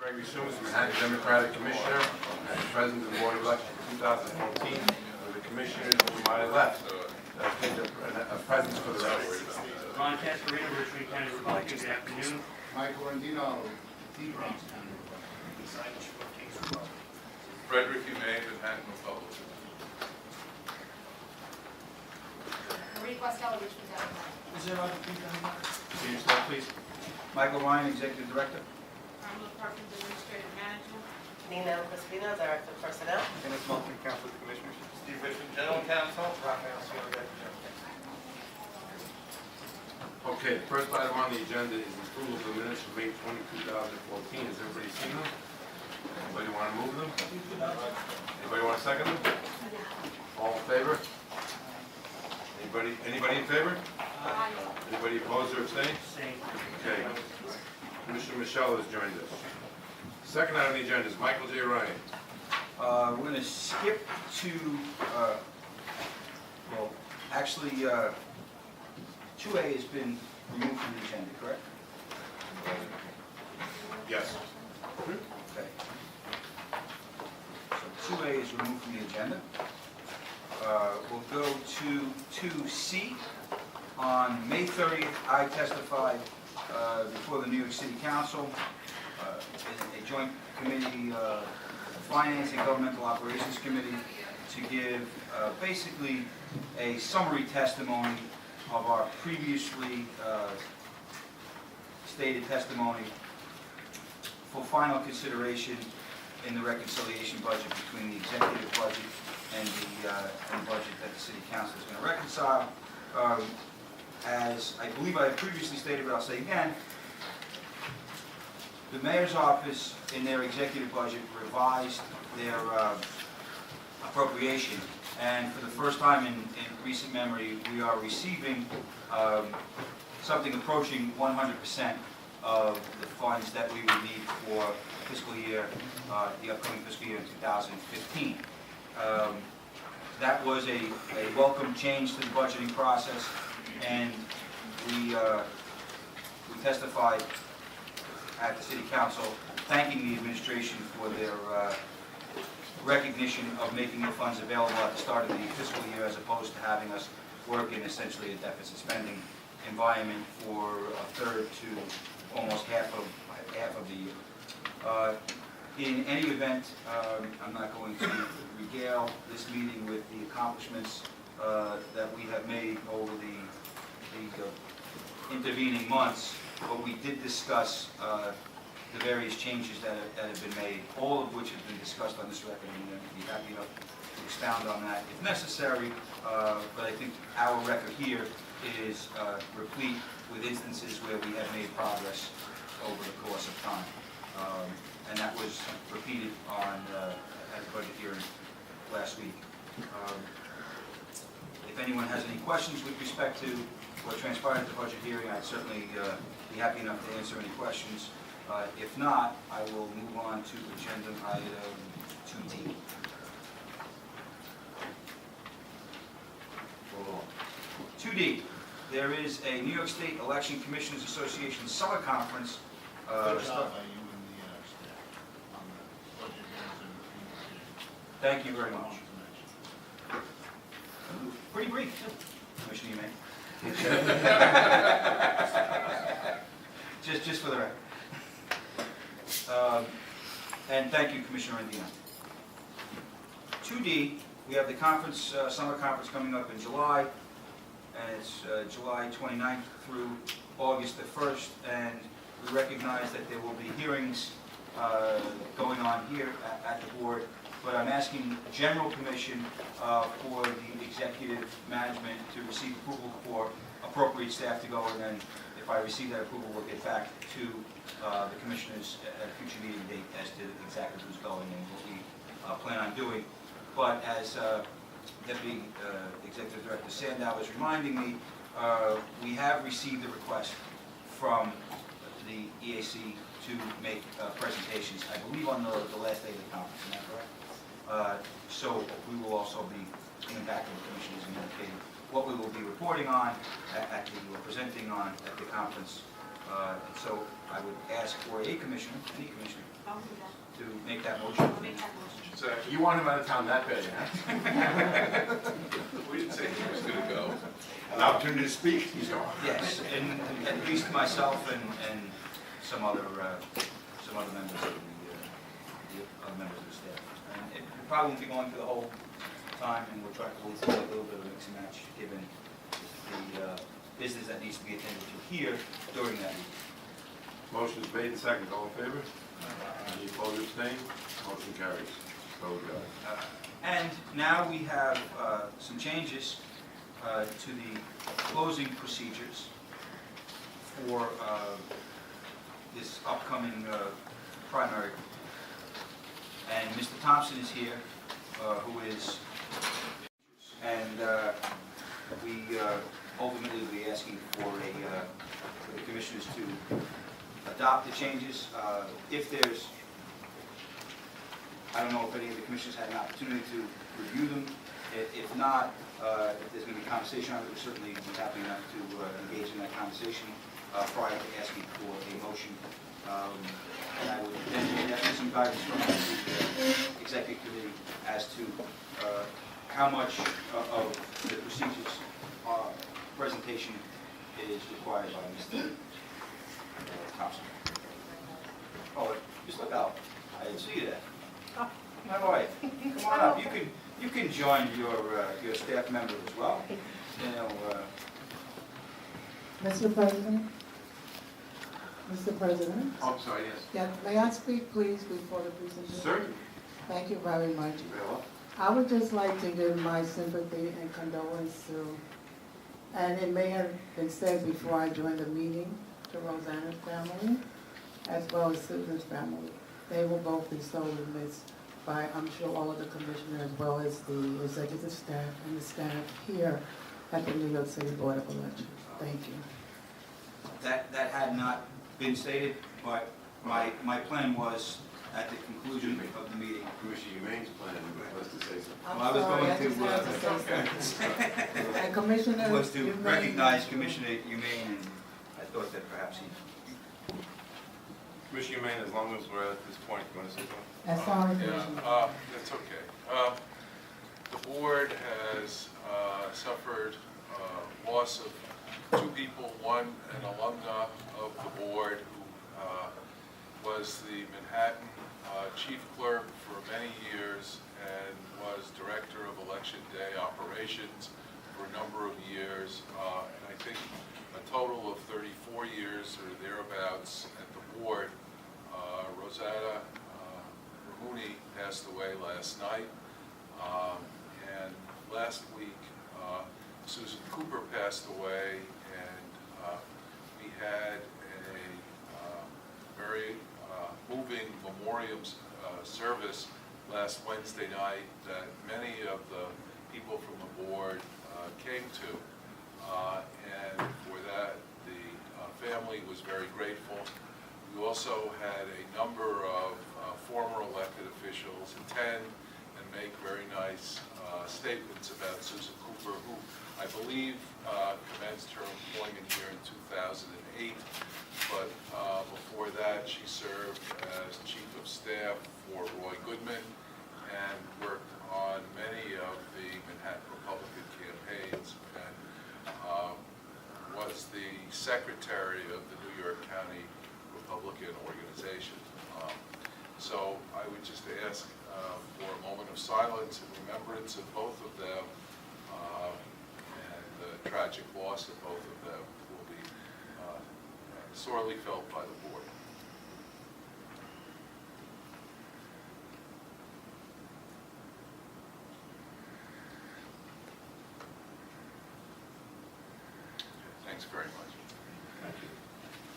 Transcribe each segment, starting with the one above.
Gregory Simmons, Manhattan Democratic Commissioner, and President of the Board of Elections in 2014. The commissioners to my left. Take a presence for the record. Ron Cascarino, Richmond County Republican. Good afternoon. Michael Andino, Bronx County. Frederick Humane, Manhattan Republican. Marie Costello, Richmond County. Is there other people on that? Can you start, please? Michael Ryan, Executive Director. Pamela Perkins, Administrative Manager. Nina Crispino, Director of Personnel. Dennis Malkin, Council of Commissioners. Steve Richmond, General Counsel. Rafael Cielo, Okay, the first item on the agenda is approval of the minutes from May 20, 2014. Has everybody seen them? Anybody want to move them? Anybody want to second them? All in favor? Anybody in favor? Aye. Anybody opposed or abstained? Same. Okay. Commissioner Michelle has joined us. Second item on the agenda is Michael J. Ryan. We're going to skip to, well, actually, 2A has been removed from the agenda, correct? Yes. Okay. So 2A is removed from the agenda. We'll go to 2C. On May 30th, I testified before the New York City Council, in a joint committee, Finance and Governmental Operations Committee, to give basically a summary testimony of our previously stated testimony for final consideration in the reconciliation budget between the executive budget and the budget that the City Council is going to reconcile. As I believe I have previously stated, but I'll say again, the Mayor's Office in their executive budget revised their appropriation, and for the first time in recent memory, we are receiving something approaching 100% of the funds that we would need for fiscal year, the upcoming fiscal year in 2015. That was a welcome change to the budgeting process, and we testified at the City Council thanking the administration for their recognition of making the funds available at the start of the fiscal year, as opposed to having us work in essentially a deficit spending environment for a third to almost half of the year. In any event, I'm not going to regale this meeting with the accomplishments that we have made over the intervening months, but we did discuss the various changes that have been made, all of which have been discussed on this record, and I'd be happy to expound on that if necessary, but I think our record here is replete with instances where we have made progress over the course of time. And that was repeated on at the budget hearing last week. If anyone has any questions with respect to what transpired at the budget hearing, I'd certainly be happy enough to answer any questions. If not, I will move on to agenda item 2D. 2D, there is a New York State Election Commissioners Association Summer Conference. Good job by you and the staff on the budget hearings and Thank you very much. Pretty brief, too, Commissioner Humane. Just for the record. And thank you, Commissioner Andino. 2D, we have the conference, summer conference coming up in July, and it's July 29th through August the 1st, and we recognize that there will be hearings going on here at the board, but I'm asking general permission for the executive management to receive approval for appropriate staff to go, and then if I receive that approval, we'll get back to the commissioners at a future meeting date as to exactly who's going and what we plan on doing. But as Deputy Executive Director Sandow is reminding me, we have received a request from the EAC to make presentations, I believe on the last day of the conference, is that correct? So we will also be coming back to the commissioners and indicating what we will be reporting on, or presenting on at the conference, And so I would ask for a commissioner, any commissioner, I'll do that. to make that motion. I'll make that motion. You want him out of town that bad, huh? We didn't say he was gonna go. An opportunity to speak, he's gone. Yes, and at least myself and some other members of the members of the staff. And it probably won't be going for the whole time, and we'll try to always do a little bit of a mix and match, given the business that needs to be attended to here during that week. Motion is made and seconded, all in favor? Any opposed or abstained? Motion carries. So good. And now we have some changes to the closing procedures for this upcoming primary. And Mr. Thompson is here, who is, and we ultimately will be asking for the commissioners to adopt the changes. If there's, I don't know if any of the commissioners had an opportunity to review them. If not, if there's going to be conversation on it, we'll certainly be happy enough to engage in that conversation prior to asking for a motion. And I would then ask for some guidance from the executive committee as to how much of the procedures presentation is required by Mr. Thompson. Oh, just look out. I didn't see you there. My wife, come on up. You can join your staff member as well. You know, Mr. President? Mr. President? Oh, sorry, yes. Yeah, may I speak, please, before the presentation? Sir? Thank you very much. Bill? I would just like to give my sympathy and condolence to, and it may have been said before I joined the meeting, to Rosanna's family, as well as Susan's family. They will both be sorely missed by, I'm sure, all of the commissioners, as well as the executive staff and the staff here at the New York City Board of Elections. Thank you. that had not been stated, but my plan was, at the conclusion of the meeting, Commissioner Humane's plan was to say something. I'm Well, I was sorry, going I just to, had to say something. And Commissioner was to Humane- recognize Commissioner Humane, and I thought that perhaps he. Commissioner Humane, as long as we're at this point, you want to say something? I'm sorry, Commissioner. Yeah, that's okay. The board has suffered loss of two people, one an alumna of the board who was the Manhattan chief clerk for many years and was director of election day operations for a number of years, and I think a total of 34 years or thereabouts at the board. Rosanna Ramuni passed away last night, and last week Susan Cooper passed away, and we had a very moving memoriam service last Wednesday night that many of the people from the board came to, and for that the family was very grateful. We also had a number of former elected officials attend and make very nice statements about Susan Cooper, who I believe commenced her employment here in 2008, but before that she served as chief of staff for Roy Goodman and worked on many of the Manhattan Republican campaigns, and was the secretary of the New York County Republican organization. So I would just ask for a moment of silence in remembrance of both of them, and the tragic loss of both of them will be sorely felt by the board. Thanks very much. Thank you.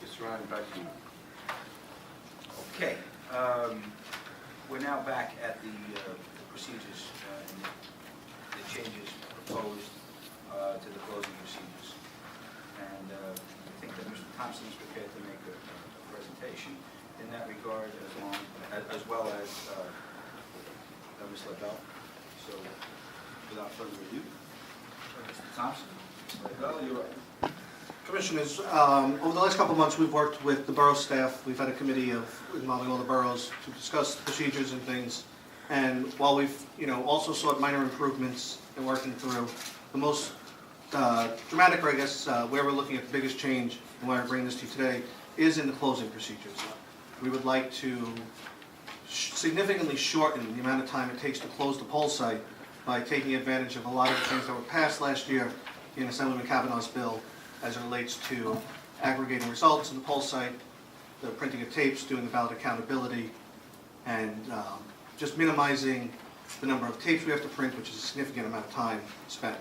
Mr. Ryan, back to you. Okay, we're now back at the procedures and the changes proposed to the closing procedures. And I think that Mr. Thompson is prepared to make a presentation in that regard, as well as Ms. LaBelle. So without further ado, Mr. Thompson, Ms. LaBelle, you're up. Commissioners, over the last couple of months, we've worked with the borough staff. We've had a committee involving all the boroughs to discuss procedures and things. And while we've, also sought minor improvements in working through, the most dramatic, or I guess, where we're looking at the biggest change, and why I bring this to you today, is in the closing procedures. We would like to significantly shorten the amount of time it takes to close the poll site by taking advantage of a lot of the things that were passed last year in Assemblyman Kavanaugh's bill as it relates to aggregating results in the poll site, the printing of tapes, doing the ballot accountability, and just minimizing the number of tapes we have to print, which is a significant amount of time spent.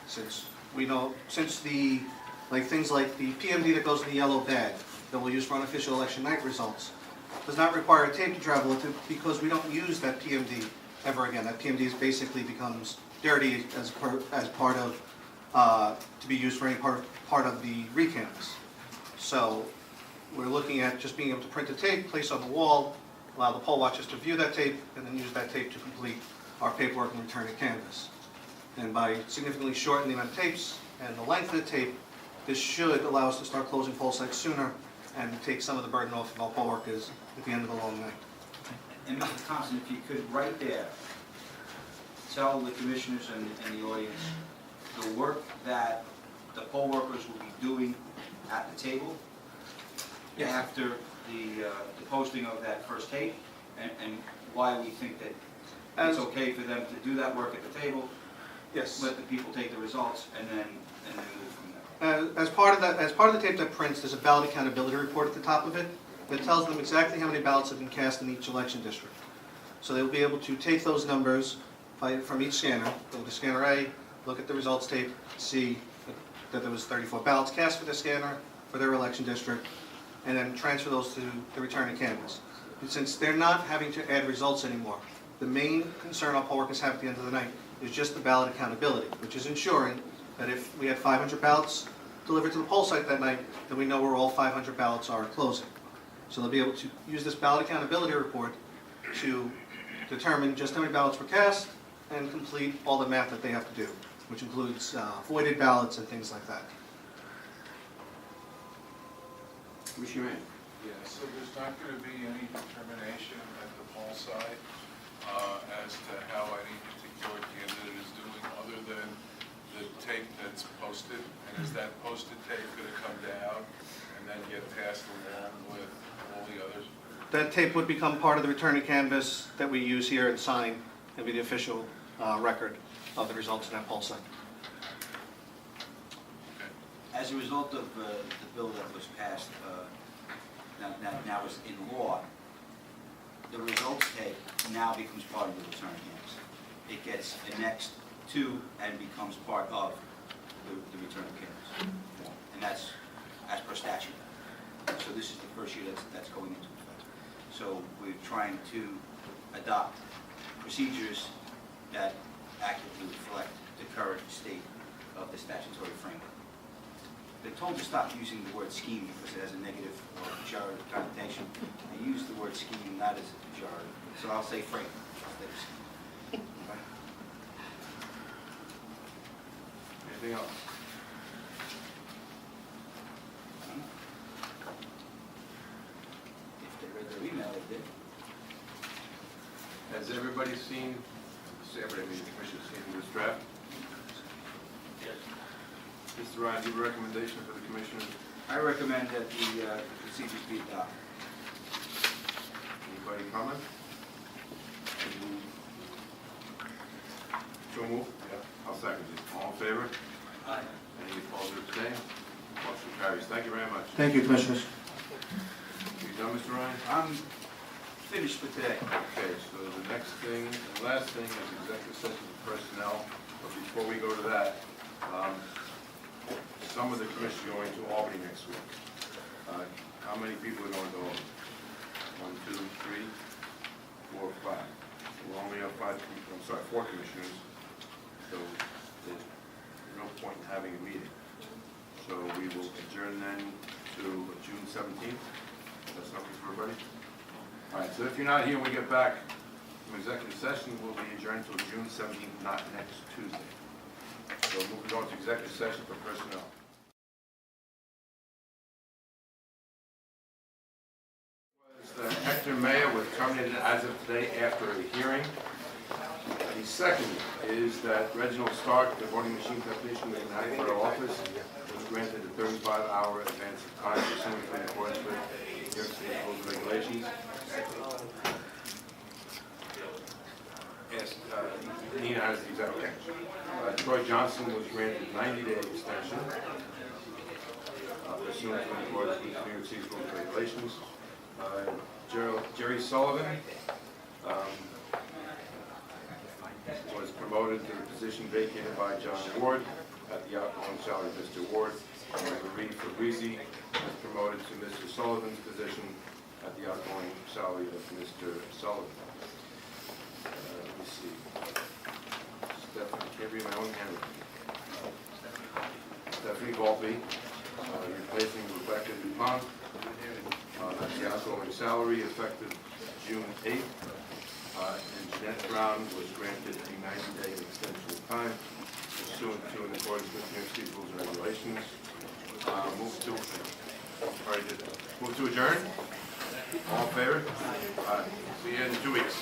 Since we know, things like the PMD that goes in the yellow bag that we'll use for unofficial election night results, does not require a tape to travel with it because we don't use that PMD ever again. That PMD basically becomes dirty as part of, to be used for any part of the recanvass. So we're looking at just being able to print a tape, place on the wall, allow the poll watchers to view that tape, and then use that tape to complete our paperwork and return a canvas. And by significantly shortening the amount of tapes and the length of the tape, this should allow us to start closing poll sites sooner and take some of the burden off of our poll workers at the end of the long night. And Mr. Thompson, if you could, right there, tell the commissioners and the audience the work that the poll workers will be doing at the table after the posting of that first tape, and why we think that it's okay for them to do that work at the table. Yes. Let the people take the results, and then move from there. As part of the tape that prints, there's a ballot accountability report at the top of it that tells them exactly how many ballots have been cast in each election district. So they'll be able to take those numbers from each scanner, go to scanner A, look at the results tape, see that there was 34 ballots cast for the scanner for their election district, and then transfer those to the returning canvas. And since they're not having to add results anymore, the main concern our poll workers have at the end of the night is just the ballot accountability, which is ensuring that if we had 500 ballots delivered to the poll site that night, then we know where all 500 ballots are closing. So they'll be able to use this ballot accountability report to determine just how many ballots were cast and complete all the math that they have to do, which includes voided ballots and things like that. Commissioner Mann. Yeah, so there's not going to be any determination at the poll site as to how any particular candidate is doing other than the tape that's posted? And is that posted tape going to come down and then get passed along with all the others? That tape would become part of the returning canvas that we use here and sign and be the official record of the results in that poll site. As a result of the bill that was passed, now is in law, the results tape now becomes part of the return canvas. It gets annexed to and becomes part of the return canvas. And that's as per statute. So this is the first year that's going into effect. So we're trying to adopt procedures that accurately reflect the current state of the statutory framework. They're told to stop using the word scheme because it has a negative or pejorative connotation. I use the word scheme not as a pejorative, so I'll say framework instead of scheme. Okay? Anything else? If they read their email, they did. Has everybody seen, the commission's seen this draft? Yes. Mr. Ryan, do you have a recommendation for the commissioners? I recommend that the procedures be adopted. Anybody comment? So move? Yeah. I'll second it. All in favor? Aye. Any opposed or abstained? Motion carries. Thank you very much. Thank you, Commissioners. You done, Mr. Ryan? I'm finished for today. Okay, so the next thing, and last thing is executive session for personnel. But before we go to that, some of the commissioners are going to Albany next week. How many people are going to Albany? 1, 2, 3, 4, 5. So we only have 4 commissioners. So there's no point in having a meeting. So we will adjourn then to June 17th. That's something for everybody? All right, so if you're not here when we get back from executive session, we'll be adjourned until June 17th, not next Tuesday. So moving on to executive session for personnel. acting mayor was terminated as of today after a hearing. The second is that Reginald Stark, the voting machine technician in the United Borough office, was granted a 35-hour advance of time pursuant to in accordance with New York State rules and regulations. Yes, Nina has the exact, okay. Troy Johnson was granted 90-day extension pursuant to in accordance with New York State rules and regulations. Jerry Sullivan was promoted to the position vacated by John Ward at the outgoing salary of Mr. Ward. Marie Fabrizi was promoted to Mr. Sullivan's position at the outgoing salary of Mr. Sullivan. Let me see. Stephanie, can't read my own handwriting. Stephanie Volpe, replacing Rebecca DuPont. That's the outgoing salary effective June 8th. And Jeanette Brown was granted a 90-day extension of time pursuant to in accordance with New York State rules and regulations. Move to adjourn. All in favor? See you in 2 weeks.